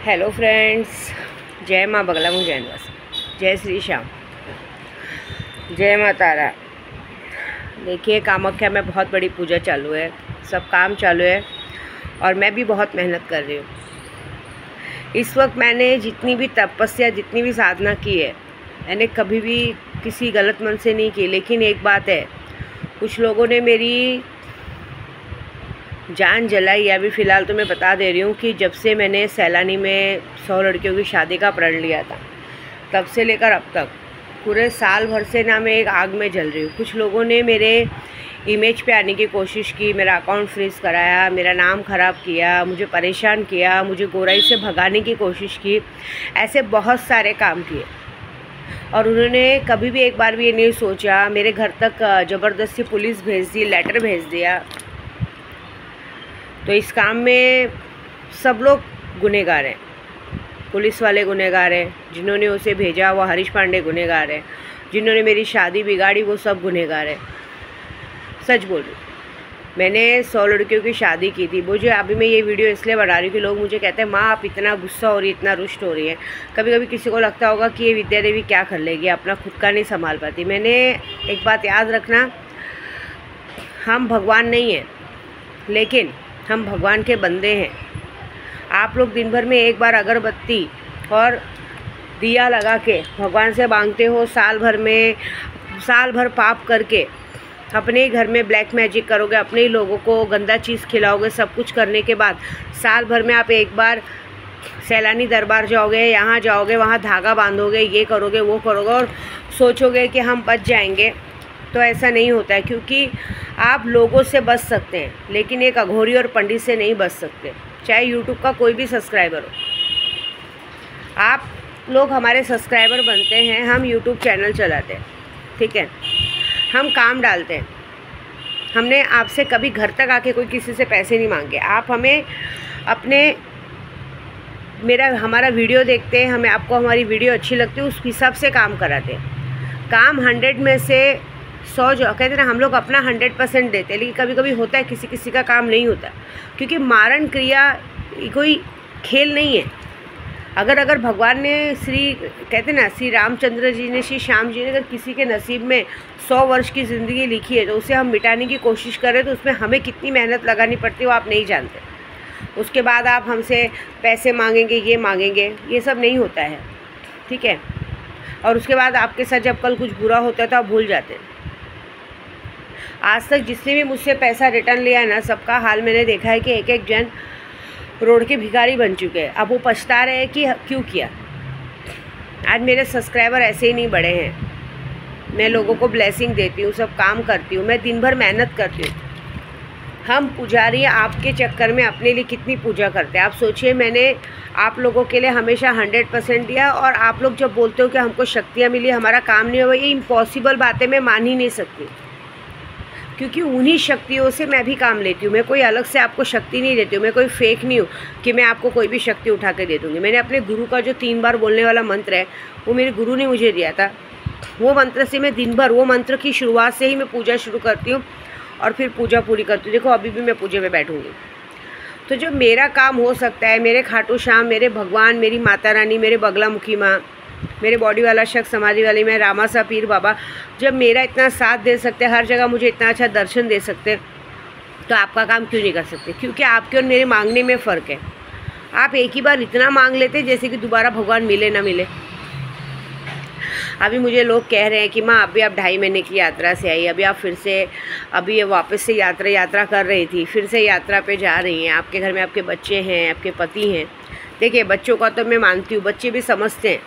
Hello friends, जय माँ बगला मुँह जय निवास, जय श्री श्याम, जय माँ तारा। देखिए, कामाख्या में बहुत बड़ी पूजा चालू है, सब काम चालू है और मैं भी बहुत मेहनत कर रही हूँ। इस वक्त मैंने जितनी भी तपस्या, जितनी भी साधना की है, मैंने कभी भी किसी गलत मन से नहीं की। लेकिन एक बात है, कुछ लोगों ने मेरी जान जलाई। अभी फ़िलहाल तो मैं बता दे रही हूँ कि जब से मैंने सैलानी में 100 लड़कियों की शादी का प्रण लिया था, तब से लेकर अब तक पूरे साल भर से ना मैं एक आग में जल रही हूँ। कुछ लोगों ने मेरे इमेज पे आने की कोशिश की, मेरा अकाउंट फ्रीज़ कराया, मेरा नाम ख़राब किया, मुझे परेशान किया, मुझे गोराई से भगाने की कोशिश की। ऐसे बहुत सारे काम किए और उन्होंने कभी भी एक बार भी ये नहीं सोचा। मेरे घर तक ज़बरदस्ती पुलिस भेज दी, लेटर भेज दिया। तो इस काम में सब लोग गुनहगार हैं। पुलिस वाले गुनहगार हैं, जिन्होंने उसे भेजा वो हरीश पांडे गुनहगार है, जिन्होंने मेरी शादी बिगाड़ी वो सब गुनहगार है। सच बोल रही हूँ, मैंने 100 लड़कियों की शादी की थी। मुझे अभी मैं ये वीडियो इसलिए बना रही हूँ कि लोग मुझे कहते हैं, माँ आप इतना गुस्सा हो रही है, इतना रुष्ट हो रही है। कभी कभी किसी को लगता होगा कि ये विद्या देवी क्या कर लेगी, अपना खुद का नहीं संभाल पाती। मैंने एक बात याद रखना, हम भगवान नहीं हैं, लेकिन हम भगवान के बंदे हैं। आप लोग दिन भर में एक बार अगरबत्ती और दिया लगा के भगवान से मांगते हो, साल भर पाप करके अपने ही घर में ब्लैक मैजिक करोगे, अपने ही लोगों को गंदा चीज़ खिलाओगे। सब कुछ करने के बाद साल भर में आप एक बार सैलानी दरबार जाओगे, यहाँ जाओगे, वहाँ धागा बांधोगे, ये करोगे, वो करोगे और सोचोगे कि हम बच जाएंगे। तो ऐसा नहीं होता है, क्योंकि आप लोगों से बच सकते हैं, लेकिन एक अघोरी और पंडित से नहीं बच सकते, चाहे यूट्यूब का कोई भी सब्सक्राइबर हो। आप लोग हमारे सब्सक्राइबर बनते हैं, हम यूट्यूब चैनल चलाते हैं, ठीक है, हम काम डालते हैं। हमने आपसे कभी घर तक आके कोई किसी से पैसे नहीं मांगे। आप हमें हमारा वीडियो देखते हैं, हमें आपको हमारी वीडियो अच्छी लगती है, उस हिसाब से काम कराते हैं। काम 100 में से 100 जो कहते हैं ना, हम लोग अपना 100% देते हैं। लेकिन कभी कभी होता है किसी किसी का काम नहीं होता, क्योंकि मारण क्रिया कोई खेल नहीं है। अगर भगवान ने कहते हैं ना, श्री रामचंद्र जी ने, श्री श्याम जी ने अगर किसी के नसीब में 100 वर्ष की ज़िंदगी लिखी है, तो उसे हम मिटाने की कोशिश करें तो उसमें हमें कितनी मेहनत लगानी पड़ती है वो आप नहीं जानते। उसके बाद आप हमसे पैसे मांगेंगे, ये मांगेंगे, ये सब नहीं होता है, ठीक है। और उसके बाद आपके साथ जब कल कुछ बुरा होता है तो आप भूल जाते हैं। आज तक जिसने भी मुझसे पैसा रिटर्न लिया है ना, सबका हाल मैंने देखा है कि एक एक जन रोड के भिखारी बन चुके हैं। अब वो पछता रहे हैं कि क्यों किया। आज मेरे सब्सक्राइबर ऐसे ही नहीं बढ़े हैं। मैं लोगों को ब्लेसिंग देती हूँ, सब काम करती हूँ, मैं दिन भर मेहनत करती हूँ। हम पुजारी आपके चक्कर में अपने लिए कितनी पूजा करते हैं। आप सोचिए, मैंने आप लोगों के लिए हमेशा 100% दिया, और आप लोग जब बोलते हो कि हमको शक्तियाँ मिली, हमारा काम नहीं हुआ, ये इम्पॉसिबल बातें मैं मान ही नहीं सकती, क्योंकि उन्हीं शक्तियों से मैं भी काम लेती हूँ। मैं कोई अलग से आपको शक्ति नहीं देती हूँ, मैं कोई फेक नहीं हूँ कि मैं आपको कोई भी शक्ति उठा के दे दूँगी। मैंने अपने गुरु का जो 3 बार बोलने वाला मंत्र है, वो मेरे गुरु ने मुझे दिया था। वो मंत्र से मैं दिन भर, वो मंत्र की शुरुआत से ही मैं पूजा शुरू करती हूँ और फिर पूजा पूरी करती हूँ। देखो, अभी भी मैं पूजा में बैठूँगी। तो जो मेरा काम हो सकता है, मेरे खाटू श्याम, मेरे भगवान, मेरी माता रानी, मेरे बगला मुखी माँ, मेरे बॉडी वाला शख्स, समाधि वाली मैं, रामा सा पीर बाबा, जब मेरा इतना साथ दे सकते हैं, हर जगह मुझे इतना अच्छा दर्शन दे सकते हैं, तो आपका काम क्यों नहीं कर सकते? क्योंकि आपके और मेरे मांगने में फ़र्क है। आप एक ही बार इतना मांग लेते जैसे कि दोबारा भगवान मिले ना मिले। अभी मुझे लोग कह रहे हैं कि माँ अभी आप 2.5 महीने की यात्रा से आई, अभी आप फिर से, अभी ये वापस से यात्रा कर रही थी, फिर से यात्रा पे जा रही हैं। आपके घर में आपके बच्चे हैं, आपके पति हैं। देखिए, बच्चों का तो मैं मानती हूँ, बच्चे भी समझते हैं,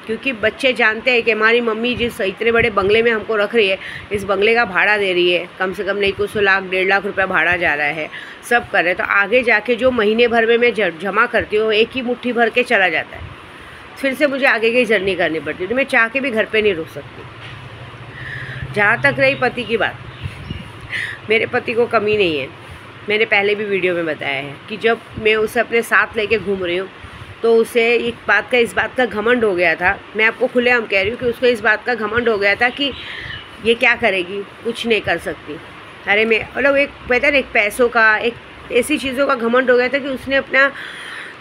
क्योंकि बच्चे जानते हैं कि हमारी मम्मी जिस इतने बड़े बंगले में हमको रख रही है, इस बंगले का भाड़ा दे रही है, कम से कम नहीं कुछ 100 लाख 1.5 लाख रुपया भाड़ा जा रहा है, सब कर रहे हैं। तो आगे जाके जो महीने भर में मैं जमा करती हूँ, एक ही मुट्ठी भर के चला जाता है। फिर से मुझे आगे की जर्नी करनी पड़ती है, तो मैं चाह के भी घर पे नहीं रुक सकती। जहाँ तक रही पति की बात, मेरे पति को कमी नहीं है। मैंने पहले भी वीडियो में बताया है कि जब मैं उसे अपने साथ लेके घूम रही हूँ, तो उसे इस बात का घमंड हो गया था। मैं आपको खुलेआम कह रही हूँ कि उसको इस बात का घमंड हो गया था कि ये क्या करेगी, कुछ नहीं कर सकती। अरे मैं मतलब एक कहते हैं, एक पैसों का, एक ऐसी चीज़ों का घमंड हो गया था कि उसने अपना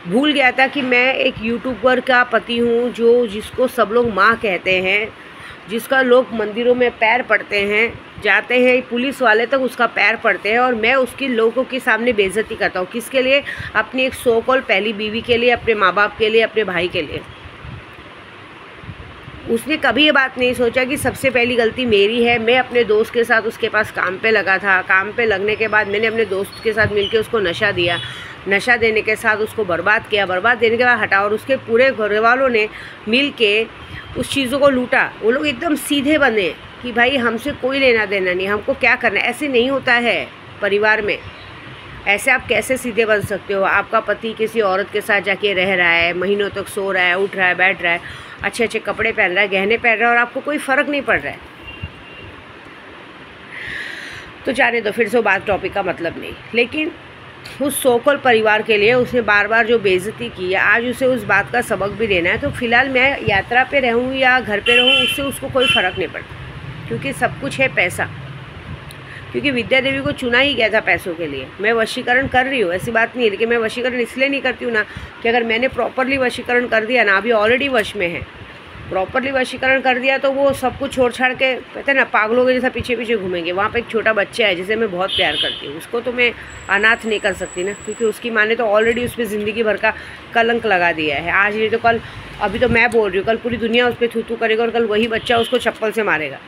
भूल गया था कि मैं एक यूट्यूबर का पति हूँ, जिसको सब लोग माँ कहते हैं, जिसका लोग मंदिरों में पैर पड़ते हैं, जाते हैं पुलिस वाले तक उसका पैर पड़ते हैं, और मैं उसकी लोगों के सामने बेइज्जती करता हूँ। किसके लिए? अपनी एक सो कॉल पहली बीवी के लिए, अपने माँ बाप के लिए, अपने भाई के लिए। उसने कभी ये बात नहीं सोचा कि सबसे पहली गलती मेरी है। मैं अपने दोस्त के साथ उसके पास काम पे लगा था। काम पे लगने के बाद मैंने अपने दोस्त के साथ मिलके उसको नशा दिया। नशा देने के साथ उसको बर्बाद किया। बर्बाद देने के बाद हटा, और उसके पूरे घर वालों ने मिल के उस चीज़ों को लूटा। वो लोग एकदम सीधे बने कि भाई हमसे कोई लेना देना नहीं, हमको क्या करना है। ऐसे नहीं होता है परिवार में। ऐसे आप कैसे सीधे बन सकते हो? आपका पति किसी औरत के साथ जाके रह रहा है, महीनों तक सो रहा है, उठ रहा है, बैठ रहा है, अच्छे अच्छे कपड़े पहन रहा है, गहने पहन रहा है, और आपको कोई फ़र्क नहीं पड़ रहा है। तो जाने दो, फिर से बात टॉपिक का मतलब नहीं। लेकिन उस सोकल परिवार के लिए उसने बार बार जो बेइज्जती की है, आज उसे उस बात का सबक भी देना है। तो फिलहाल मैं यात्रा पे रहूँ या घर पे रहूँ, उससे उसको कोई फ़र्क नहीं पड़ता, क्योंकि सब कुछ है पैसा। क्योंकि विद्या देवी को चुना ही गया था पैसों के लिए। मैं वशीकरण कर रही हूँ, ऐसी बात नहीं है, लेकिन मैं वशीकरण इसलिए नहीं करती हूँ ना कि अगर मैंने प्रॉपरली वशीकरण कर दिया ना, अभी ऑलरेडी वश में है, प्रॉपरली वशीकरण कर दिया तो वो सब कुछ छोड़ छाड़ के कहते हैं ना पागलों के जैसा पीछे पीछे घूमेंगे। वहाँ पे एक छोटा बच्चा है जिसे मैं बहुत प्यार करती हूँ, उसको तो मैं अनाथ नहीं कर सकती ना, क्योंकि उसकी माँ ने तो ऑलरेडी उस पर ज़िंदगी भर का कलंक लगा दिया है। आज नहीं तो कल, अभी तो मैं बोल रही हूँ, कल पूरी दुनिया उस पर थू थू करेगा, और कल वही बच्चा उसको चप्पल से मारेगा।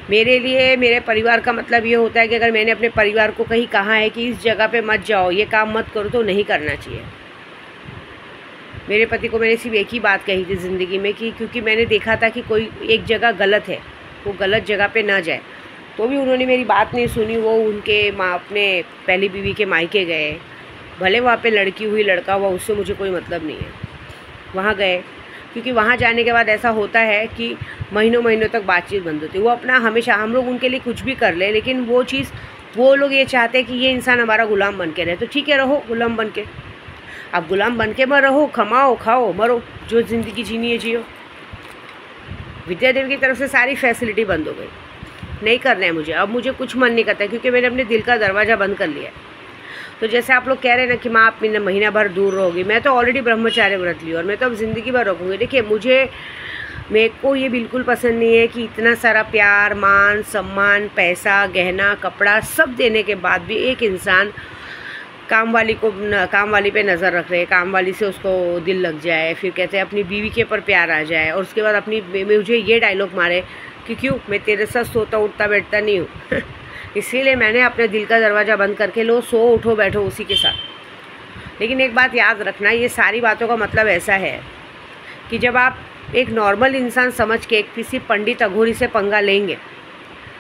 मेरे लिए मेरे परिवार का मतलब ये होता है कि अगर मैंने अपने परिवार को कहीं कहा है कि इस जगह पे मत जाओ, ये काम मत करो, तो नहीं करना चाहिए। मेरे पति को मैंने सिर्फ एक ही बात कही थी ज़िंदगी में कि क्योंकि मैंने देखा था कि कोई एक जगह गलत है, वो गलत जगह पे ना जाए, तो भी उन्होंने मेरी बात नहीं सुनी। वो उनके माँ अपने पहली बीवी के मायके गए, भले वहाँ पे लड़की हुई लड़का हुआ, उससे मुझे कोई मतलब नहीं है। वहाँ गए, क्योंकि वहाँ जाने के बाद ऐसा होता है कि महीनों महीनों तक बातचीत बंद होती है। वो अपना हमेशा, हम लोग उनके लिए कुछ भी कर ले, लेकिन वो चीज़ वो लोग ये चाहते हैं कि ये इंसान हमारा गुलाम बन के रहे। तो ठीक है, रहो गुलाम बन के, अब गुलाम बन के मत रहो, कमाओ, खाओ, मरो, जो ज़िंदगी जीनी है जियो। विद्या देवी की तरफ से सारी फैसिलिटी बंद हो गई, नहीं करना है मुझे। अब मुझे कुछ मन नहीं करता, क्योंकि मैंने अपने दिल का दरवाज़ा बंद कर लिया है। तो जैसे आप लोग कह रहे हैं ना कि माँ आप महीना भर दूर रहोगी, मैं तो ऑलरेडी ब्रह्मचार्य व्रत ली, और मैं तो अब ज़िंदगी भर रखूँगी। देखिए, मेरे को ये बिल्कुल पसंद नहीं है कि इतना सारा प्यार, मान सम्मान, पैसा, गहना, कपड़ा सब देने के बाद भी एक इंसान काम वाली पे नज़र रख रहे, काम वाली से उसको दिल लग जाए, फिर कहते हैं अपनी बीवी के ऊपर प्यार आ जाए, और उसके बाद मुझे ये डायलॉग मारे कि क्यों, मैं तेरे साथ सोता उठता बैठता नहीं हूँ। इसीलिए मैंने अपने दिल का दरवाज़ा बंद करके लो, सो उठो बैठो उसी के साथ। लेकिन एक बात याद रखना, ये सारी बातों का मतलब ऐसा है कि जब आप एक नॉर्मल इंसान समझ के किसी पंडित अघोरी से पंगा लेंगे,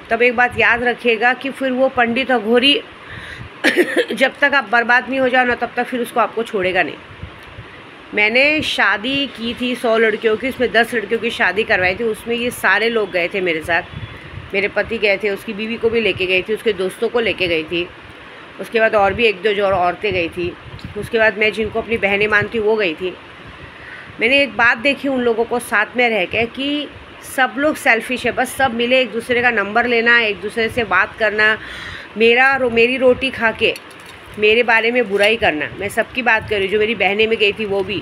तब एक बात याद रखिएगा कि फिर वो पंडित अघोरी जब तक आप बर्बाद नहीं हो जाओ ना, तब तक फिर उसको आपको छोड़ेगा नहीं। मैंने शादी की थी 100 लड़कियों की, उसमें 10 लड़कियों की शादी करवाई थी। उसमें ये सारे लोग गए थे मेरे साथ, मेरे पति गए थे, उसकी बीवी को भी लेके गई थी, उसके दोस्तों को लेके गई थी, उसके बाद और भी 1-2 जो औरतें गई थी, उसके बाद मैं जिनको अपनी बहनें मानती वो गई थी। मैंने एक बात देखी उन लोगों को साथ में रह के कि सब लोग सेल्फिश है, बस सब मिले एक दूसरे का नंबर लेना, एक दूसरे से बात करना, मेरी रोटी खा के मेरे बारे में बुराई करना। मैं सबकी बात कर रही हूँ, जो मेरी बहनें में गई थी वो भी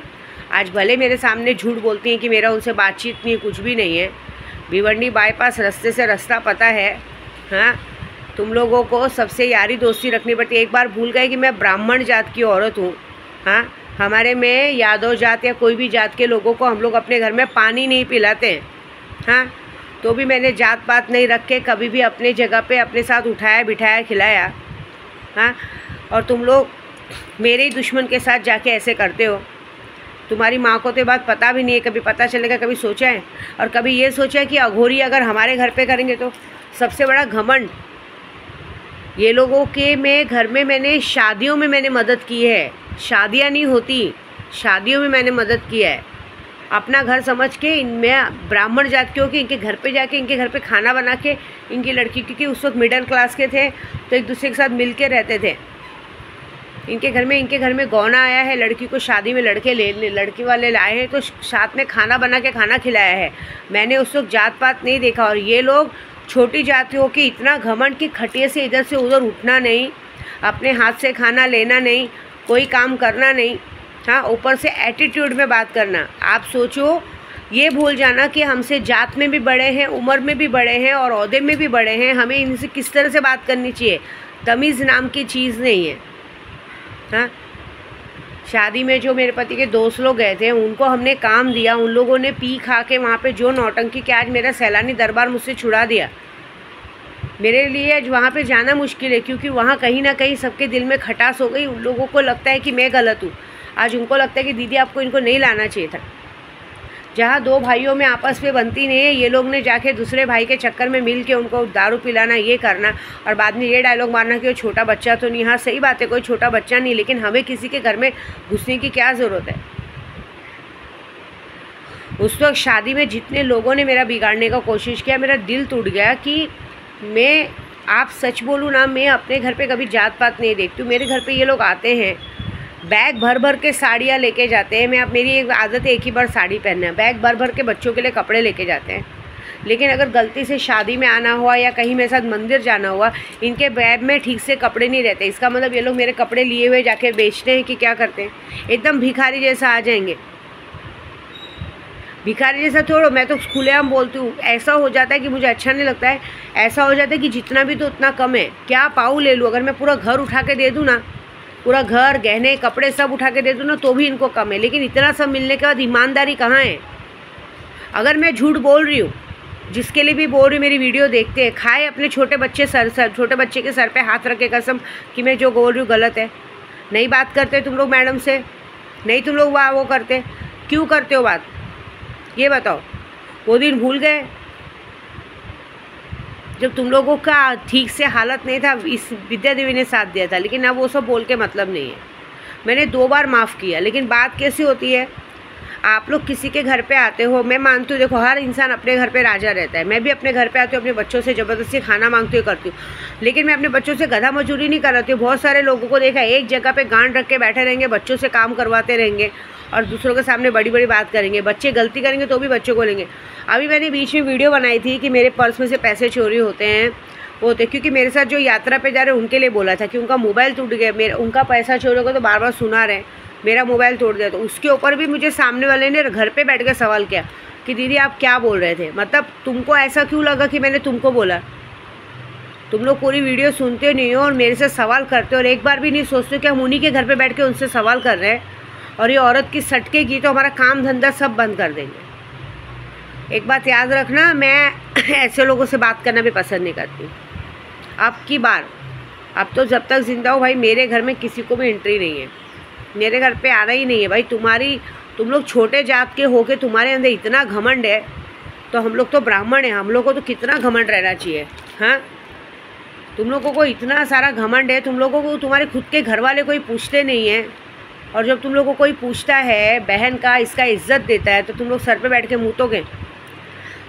आज भले मेरे सामने झूठ बोलती हैं कि मेरा उनसे बातचीत नहीं है, कुछ भी नहीं है। भिवंडी बाईपास रास्ते से रास्ता पता है। हाँ, तुम लोगों को सबसे यारी दोस्ती रखनी पड़ती है। एक बार भूल गए कि मैं ब्राह्मण जात की औरत हूँ। हाँ, हमारे में यादव जात या कोई भी जात के लोगों को हम लोग अपने घर में पानी नहीं पिलाते हैं। हाँ, तो भी मैंने जात पात नहीं रख के कभी भी अपने जगह पे अपने साथ उठाया बिठाया खिलाया। हाँ, और तुम लोग मेरे ही दुश्मन के साथ जाके ऐसे करते हो। तुम्हारी माँ को तो बात पता भी नहीं है, कभी पता चलेगा, कभी सोचा है? और कभी ये सोचा है कि अघोरी अगर हमारे घर पे करेंगे तो? सबसे बड़ा घमंड ये लोगों के घर में मैंने शादियों में मैंने मदद की है। शादियाँ नहीं होती, शादियों में मैंने मदद किया है। अपना घर समझ के इनमें ब्राह्मण जात के हो कि इनके घर पे जाके इनके घर पे खाना बना के इनकी लड़की, क्योंकि उस वक्त मिडिल क्लास के थे तो एक दूसरे के साथ मिल के रहते थे। इनके घर में गौना आया है, लड़की को शादी में लड़की वाले लाए हैं तो साथ में खाना बना के खाना खिलाया है। मैंने उस वक्त जात पात नहीं देखा। और ये लोग छोटी जातियों की इतना घमंड कि खटिए से इधर से उधर उठना नहीं, अपने हाथ से खाना लेना नहीं, कोई काम करना नहीं, हाँ, ऊपर से एटीट्यूड में बात करना। आप सोचो, ये भूल जाना कि हमसे जात में भी बड़े हैं, उम्र में भी बड़े हैं और ओहदे में भी बड़े हैं, हमें इनसे किस तरह से बात करनी चाहिए। तमीज़ नाम की चीज़ नहीं है। हाँ, शादी में जो मेरे पति के दोस्त लोग गए थे, उनको हमने काम दिया, उन लोगों ने पी खा के वहाँ पे जो नौटंकी कि आज मेरा सैलानी दरबार मुझसे छुड़ा दिया। मेरे लिए आज वहाँ पे जाना मुश्किल है, क्योंकि वहाँ कहीं ना कहीं सबके दिल में खटास हो गई। उन लोगों को लगता है कि मैं गलत हूँ। आज उनको लगता है कि दीदी आपको इनको नहीं लाना चाहिए था। जहाँ दो भाइयों में आपस में बनती नहीं है, ये लोग ने जाके दूसरे भाई के चक्कर में मिल के उनको दारू पिलाना, ये करना, और बाद में ये डायलॉग मारना कि वो छोटा बच्चा तो नहीं। हाँ, सही बात है, कोई छोटा बच्चा नहीं, लेकिन हमें किसी के घर में घुसने की क्या ज़रूरत है। उस वक्त शादी में जितने लोगों ने मेरा बिगाड़ने का कोशिश किया, मेरा दिल टूट गया कि मैं, आप सच बोलूँ ना, मैं अपने घर पे कभी जात पात नहीं देखती हूँ। मेरे घर पे ये लोग आते हैं, बैग भर भर के साड़ियाँ लेके जाते हैं। मैं, अब मेरी एक आदत है एक ही बार साड़ी पहनना, बैग भर भर के बच्चों के लिए कपड़े लेके जाते हैं। लेकिन अगर गलती से शादी में आना हुआ या कहीं मेरे साथ मंदिर जाना हुआ, इनके बैग में ठीक से कपड़े नहीं रहते। इसका मतलब ये लोग मेरे कपड़े लिए हुए जाके बेचते हैं कि क्या करते हैं। एकदम भिखारी जैसा आ जाएंगे। भिखारी जैसा छोड़ो, मैं तो खुलेआम बोलती हूँ, ऐसा हो जाता है कि मुझे अच्छा नहीं लगता है। ऐसा हो जाता है कि जितना भी तो उतना कम है, क्या पाऊँ ले लूँ। अगर मैं पूरा घर उठा के दे दूँ ना, पूरा घर, गहने, कपड़े सब उठा के दे दूँ ना, तो भी इनको कम है। लेकिन इतना सब मिलने के बाद ईमानदारी कहाँ है। अगर मैं झूठ बोल रही हूँ, जिसके लिए भी बोल रही हूँ, मेरी वीडियो देखते हैं, खाए अपने छोटे बच्चे छोटे बच्चे के सर पे हाथ रख के कसम कि मैं जो बोल रही हूँ गलत है। नहीं बात करते तुम लोग मैडम से, नहीं तुम लोग वो करते, क्यों करते हो बात, ये बताओ। वो दिन भूल गए जब तुम लोगों का ठीक से हालत नहीं था, इस विद्या देवी ने साथ दिया था। लेकिन अब वो सब बोल के मतलब नहीं है। मैंने 2 बार माफ़ किया, लेकिन बात कैसी होती है, आप लोग किसी के घर पे आते हो, मैं मानती हूँ, देखो हर इंसान अपने घर पे राजा रहता है। मैं भी अपने घर पे आती हूँ, अपने बच्चों से ज़बरदस्ती खाना मांगती हूँ, करती हूँ, लेकिन मैं अपने बच्चों से गधा मजूरी नहीं कराती हूँ। बहुत सारे लोगों को देखा, एक जगह पे गांड रख के बैठे रहेंगे, बच्चों से काम करवाते रहेंगे और दूसरों के सामने बड़ी बड़ी बात करेंगे। बच्चे गलती करेंगे तो भी बच्चों को लेंगे। अभी मैंने बीच में वीडियो बनाई थी कि मेरे पर्स में से पैसे चोरी होते हैं, क्योंकि मेरे साथ जो यात्रा पे जा रहे हैं उनके लिए बोला था कि उनका मोबाइल टूट गया, मेरा उनका पैसा चोरी होगा, तो बार बार सुना रहे मेरा मोबाइल तोड़ दिया। तो उसके ऊपर भी मुझे सामने वाले ने घर पे बैठ के सवाल किया कि दीदी आप क्या बोल रहे थे, मतलब तुमको ऐसा क्यों लगा कि मैंने तुमको बोला। तुम लोग पूरी वीडियो सुनते नहीं हो और मेरे से सवाल करते हो, और एक बार भी नहीं सोचते कि हम उन्हीं के घर पे बैठ के उनसे सवाल कर रहे हैं और ये औरत की सटके की तो हमारा काम धंधा सब बंद कर देंगे। एक बात याद रखना, मैं ऐसे लोगों से बात करना भी पसंद नहीं करती। अब की बार, अब तो जब तक जिंदा हो भाई, मेरे घर में किसी को भी एंट्री नहीं है, मेरे घर पे आना ही नहीं है भाई। तुम लोग छोटे जात के हो के तुम्हारे अंदर इतना घमंड है, तो हम लोग तो ब्राह्मण हैं, हम लोग को तो कितना घमंड रहना चाहिए। हाँ, तुम लोगों को इतना सारा घमंड है, तुम लोगों को तुम्हारे खुद के घर वाले कोई पूछते नहीं है, और जब तुम लोगों को कोई पूछता है बहन का, इसका इज्जत देता है, तो तुम लोग सर पे बैठ के मुँतोगे।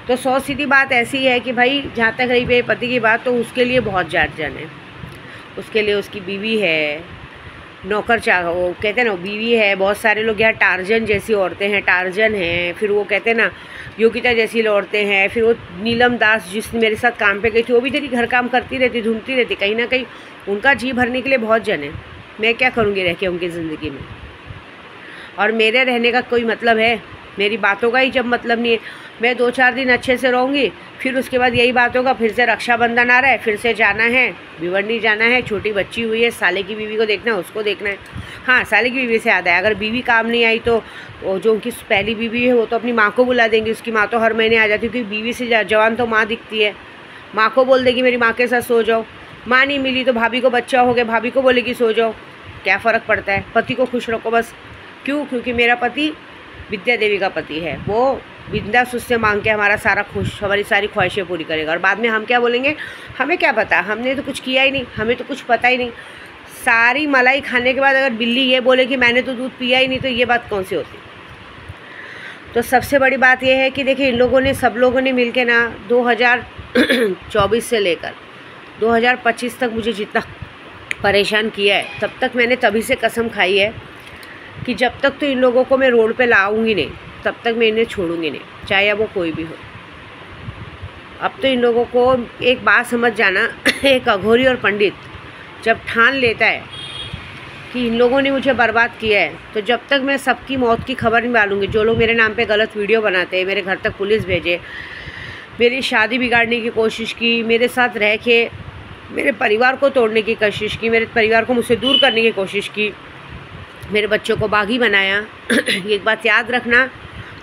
तो 100 सीधी बात ऐसी है कि भाई जहाँ तक रही मेरे पति की बात, तो उसके लिए बहुत जाट जन है। उसके लिए उसकी बीवी है, नौकर वो कहते हैं ना, बीवी है। बहुत सारे लोग यहाँ टार्जन जैसी औरतें हैं, टार्जन हैं। फिर वो कहते हैं ना योगिता जैसी औरतें हैं। फिर वो नीलम दास जिसने मेरे साथ काम पे गई थी, वो भी तेरी घर काम करती रहती, ढूंढती रहती। कहीं ना कहीं उनका जी भरने के लिए बहुत जन है। मैं क्या करूँगी रह के उनकी ज़िंदगी में, और मेरे रहने का कोई मतलब है, मेरी बातों का ही जब मतलब नहीं है। मैं 2-4 दिन अच्छे से रहूँगी, फिर उसके बाद यही बात होगा, फिर से रक्षाबंधन आ रहा है, फिर से जाना है, भिवंडी जाना है, छोटी बच्ची हुई है, साले की बीवी को देखना है, उसको देखना है। हाँ, साले की बीवी से याद है, अगर बीवी काम नहीं आई तो वो जो उनकी पहली बीवी है वो तो अपनी माँ को बुला देंगी। उसकी माँ तो हर महीने आ जाती है, क्योंकि बीवी से जवान तो माँ दिखती है। माँ को बोल देगी मेरी माँ के साथ सो जाओ। माँ नहीं मिली तो भाभी को बच्चा हो गया, भाभी को बोलेगी सो जाओ। क्या फ़र्क पड़ता है, पति को खुश रखो बस। क्यों? क्योंकि मेरा पति विद्या देवी का पति है, वो बिंदास उससे मांग के हमारी सारी ख्वाहिशें पूरी करेगा। और बाद में हम क्या बोलेंगे, हमें क्या पता, हमने तो कुछ किया ही नहीं, हमें तो कुछ पता ही नहीं। सारी मलाई खाने के बाद अगर बिल्ली ये बोले कि मैंने तो दूध पिया ही नहीं, तो ये बात कौन सी होती। तो सबसे बड़ी बात यह है कि देखिए, इन लोगों ने, सब लोगों ने मिल के ना 2024 से लेकर 2025 तक मुझे जितना परेशान किया है, तब तक मैंने तभी से कसम खाई है कि जब तक तो इन लोगों को मैं रोड पे लाऊंगी नहीं, तब तक मैं इन्हें छोड़ूंगी नहीं, चाहे वो कोई भी हो। अब तो इन लोगों को एक बात समझ जाना, एक अघोरी और पंडित जब ठान लेता है कि इन लोगों ने मुझे बर्बाद किया है, तो जब तक मैं सबकी मौत की खबर नहीं डालूँगी, जो लोग मेरे नाम पे गलत वीडियो बनाते हैं, मेरे घर तक पुलिस भेजे, मेरी शादी बिगाड़ने की कोशिश की, मेरे साथ रह के मेरे परिवार को तोड़ने की कोशिश की, मेरे परिवार को मुझसे दूर करने की कोशिश की, मेरे बच्चों को बागी बनाया ये एक बात याद रखना,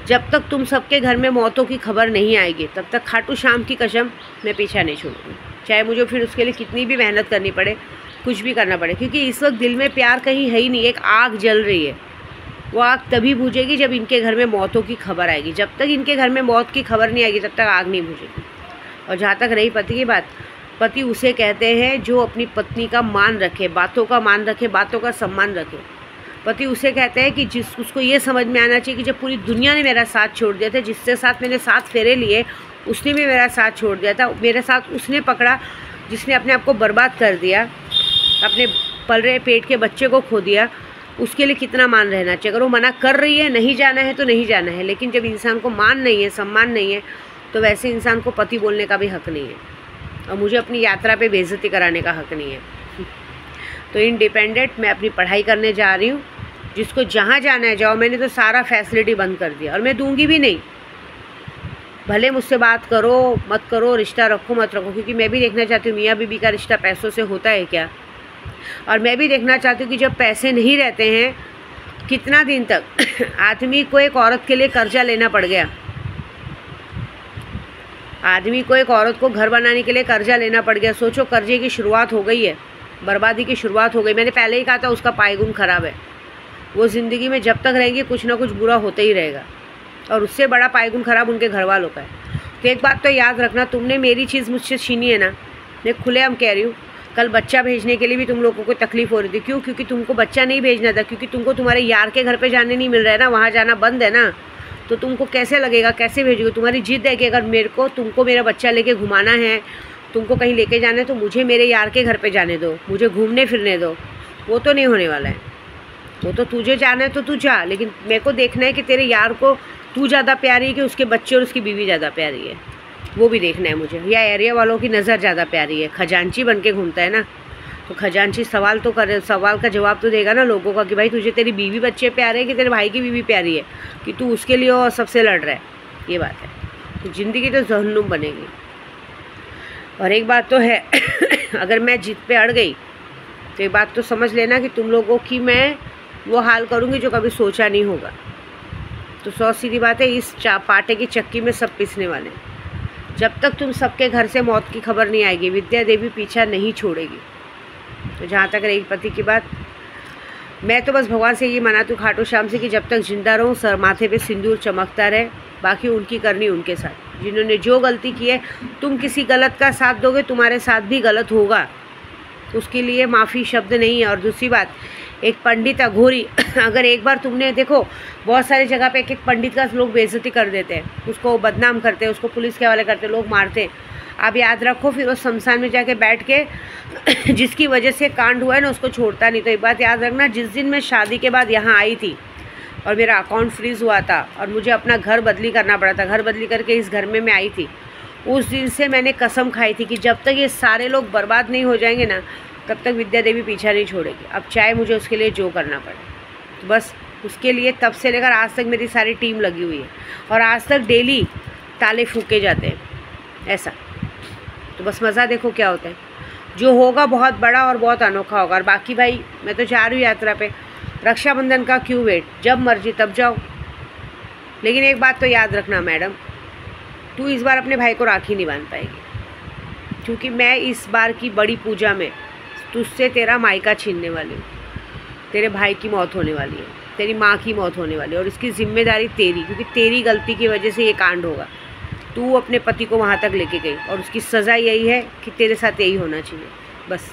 जब तक तुम सबके घर में मौतों की खबर नहीं आएगी तब तक खाटू श्याम की कसम मैं पीछा नहीं छोड़ूंगी, चाहे मुझे फिर उसके लिए कितनी भी मेहनत करनी पड़े, कुछ भी करना पड़े, क्योंकि इस वक्त दिल में प्यार कहीं है ही नहीं। एक आग जल रही है, वो आग तभी बुझेगी जब इनके घर में मौतों की खबर आएगी। जब तक इनके घर में मौत की खबर नहीं आएगी तब तक आग नहीं बुझेगी। और जहाँ तक रही पति की बात, पति उसे कहते हैं जो अपनी पत्नी का मान रखे, बातों का मान रखे, बातों का सम्मान रखे। पति उसे कहते हैं कि उसको ये समझ में आना चाहिए कि जब पूरी दुनिया ने मेरा साथ छोड़ दिया था, जिससे साथ मैंने 7 फेरे लिए, उसने भी मेरा साथ छोड़ दिया था, मेरे साथ उसने पकड़ा जिसने अपने आप को बर्बाद कर दिया, अपने पल रहे पेट के बच्चे को खो दिया, उसके लिए कितना मान रहना चाहिए। अगर वो मना कर रही है नहीं जाना है तो नहीं जाना है, लेकिन जब इंसान को मान नहीं है, सम्मान नहीं है, तो वैसे इंसान को पति बोलने का भी हक़ नहीं है, और मुझे अपनी यात्रा पे बेइज्जती कराने का हक़ नहीं है। तो इंडिपेंडेंट मैं अपनी पढ़ाई करने जा रही हूँ, जिसको जहाँ जाना है जाओ, मैंने तो सारा फैसिलिटी बंद कर दिया और मैं दूंगी भी नहीं। भले मुझसे बात करो मत करो, रिश्ता रखो मत रखो, क्योंकि मैं भी देखना चाहती हूँ मियाँ बीबी का रिश्ता पैसों से होता है क्या, और मैं भी देखना चाहती हूँ कि जब पैसे नहीं रहते हैं कितना दिन तक आदमी को एक औरत के लिए कर्जा लेना पड़ गया, आदमी को एक औरत को घर बनाने के लिए कर्जा लेना पड़ गया। सोचो, कर्जे की शुरुआत हो गई है, बर्बादी की शुरुआत हो गई। मैंने पहले ही कहा था उसका पायगुन ख़राब है, वो ज़िंदगी में जब तक रहेंगे कुछ ना कुछ बुरा होता ही रहेगा, और उससे बड़ा पायगुन ख़राब उनके घर वालों का है। तो एक बात तो याद रखना, तुमने मेरी चीज़ मुझसे छीनी है ना, मैं खुलेआम कह रही हूँ, कल बच्चा भेजने के लिए भी तुम लोगों को तकलीफ़ हो रही थी। क्यों? क्योंकि तुमको बच्चा नहीं भेजना था, क्योंकि तुमको तुम्हारे यार के घर पे जाने नहीं मिल रहा है ना, वहाँ जाना बंद है ना, तो तुमको कैसे लगेगा, कैसे भेजोगे। तुम्हारी जिद है कि अगर तुमको मेरा बच्चा लेके घुमाना है, तुमको कहीं लेके जाना है, तो मुझे मेरे यार के घर पे जाने दो, मुझे घूमने फिरने दो। वो तो नहीं होने वाला है, वो तो तुझे जाना है तो तू जा, लेकिन मेरे को देखना है कि तेरे यार को तू ज़्यादा प्यारी है कि उसके बच्चे और उसकी बीवी ज़्यादा प्यारी है, वो भी देखना है मुझे, या एरिया वालों की नज़र ज़्यादा प्यारी है। खजांची बन के घूमता है ना, तो खजांची सवाल तो करे, सवाल का जवाब तो देगा ना लोगों का कि भाई तुझे तेरी बीवी बच्चे प्यारे हैं कि तेरे भाई की बीवी प्यारी है, कि तू उसके लिए और सबसे लड़ रहा है। ये बात है, तो ज़िंदगी तो जहन्नुम बनेगी। और एक बात तो है अगर मैं जिद पे अड़ गई तो एक बात तो समझ लेना कि तुम लोगों की मैं वो हाल करूँगी जो कभी सोचा नहीं होगा। तो 100 सीधी बात है, इस पाटे की चक्की में सब पिसने वाले हैं। जब तक तुम सबके घर से मौत की खबर नहीं आएगी, विद्या देवी पीछा नहीं छोड़ेगी। तो जहाँ तक रही पति की बात, मैं तो बस भगवान से ये मनाती हूँ, खाटू श्याम से, कि जब तक जिंदा रहूँ सर माथे पे सिंदूर चमकता रहे, बाकी उनकी करनी उनके साथ। जिन्होंने जो गलती की है, तुम किसी गलत का साथ दोगे, तुम्हारे साथ भी गलत होगा, उसके लिए माफ़ी शब्द नहीं है। और दूसरी बात, एक पंडित अघोरी अगर एक बार तुमने देखो, बहुत सारी जगह पे एक पंडित का लोग बेइज्जती कर देते हैं, उसको बदनाम करते हैं, उसको पुलिस के हवाले करते हैं, लोग मारते हैं। आप याद रखो, फिर वो शमशान में जाके बैठ के जिसकी वजह से कांड हुआ है ना, उसको छोड़ता नहीं। तो एक बात याद रखना, जिस दिन मैं शादी के बाद यहाँ आई थी और मेरा अकाउंट फ्रीज़ हुआ था और मुझे अपना घर बदली करना पड़ा था, घर बदली करके इस घर में मैं आई थी, उस दिन से मैंने कसम खाई थी कि जब तक ये सारे लोग बर्बाद नहीं हो जाएंगे ना, तब तक विद्या देवी पीछा नहीं छोड़ेगी। अब चाहे मुझे उसके लिए जो करना पड़े, तो बस उसके लिए तब से लेकर आज तक मेरी सारी टीम लगी हुई है, और आज तक डेली ताले फूके जाते हैं ऐसा। तो बस मज़ा देखो क्या होता है, जो होगा बहुत बड़ा और बहुत अनोखा होगा। और बाकी भाई, मैं तो जा रही हूँ यात्रा पे, रक्षाबंधन का क्यों वेट, जब मर्जी तब जाओ। लेकिन एक बात तो याद रखना मैडम, तू इस बार अपने भाई को राखी नहीं बांध पाएगी, क्योंकि मैं इस बार की बड़ी पूजा में तुझसे तेरा मायका छीनने वाली हूँ, तेरे भाई की मौत होने वाली है, तेरी माँ की मौत होने वाली है, और इसकी जिम्मेदारी तेरी, क्योंकि तेरी गलती की वजह से ये कांड होगा। तू अपने पति को वहाँ तक लेके गई, और उसकी सज़ा यही है कि तेरे साथ यही होना चाहिए बस।